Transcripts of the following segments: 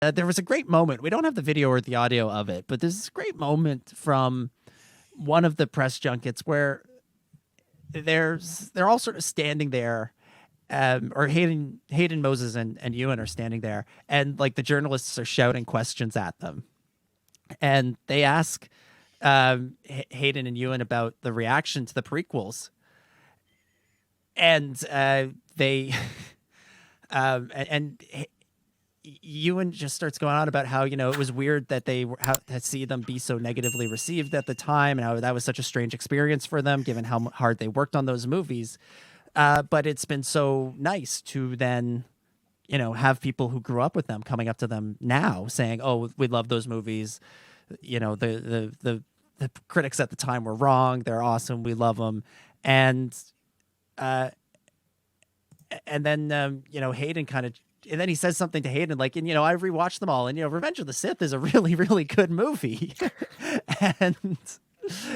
there was a great moment. We don't have the video or the audio of it, but there's this great moment from one of the press junkets where they're all sort of standing there, or Hayden, Moses, and Ewan are standing there, and like the journalists are shouting questions at them, and they ask Hayden and Ewan about the reaction to the prequels, and they and Ewan just starts going on about how, it was weird that they had see them be so negatively received at the time, and how that was such a strange experience for them, given how hard they worked on those movies. But it's been so nice to then, have people who grew up with them coming up to them now saying, "Oh, we love those movies. The critics at the time were wrong. They're awesome. We love them." And then Hayden kind of. And then he says something to Hayden like, and I rewatched them all, and Revenge of the Sith is a really, really good movie. and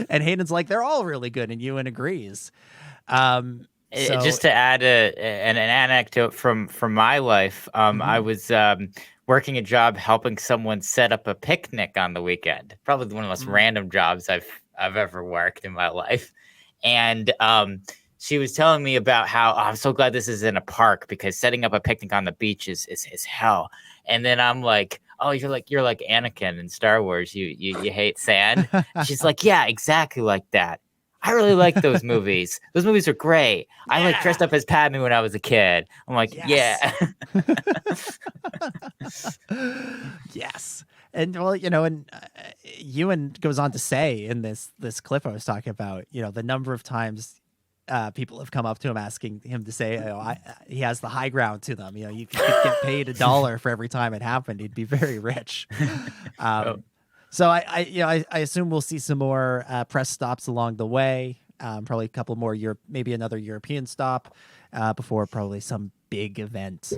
Hayden's like, they're all really good, and Ewan agrees. Just to add an anecdote from my life, I was working a job helping someone set up a picnic on the weekend. Probably one of the most random jobs I've ever worked in my life, and she was telling me about how I'm so glad this is in a park, because setting up a picnic on the beach is hell. And then I'm like, "Oh, you're like Anakin in Star Wars. You hate sand." She's like, "Yeah, exactly like that. I really like those movies. Those movies are great. I like dressed up as Padme when I was a kid." I'm like, yes. Yeah. Yes. And well, and Ewan goes on to say in this clip I was talking about, the number of times people have come up to him asking him to say, he has the high ground to them. If you could get paid $1 for every time it happened, he'd be very rich. So I assume we'll see some more press stops along the way. Probably a couple more maybe another European stop before probably some big event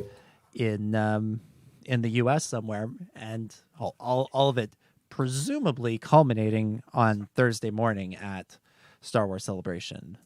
in the U.S. somewhere, and all of it presumably culminating on Thursday morning at Star Wars Celebration.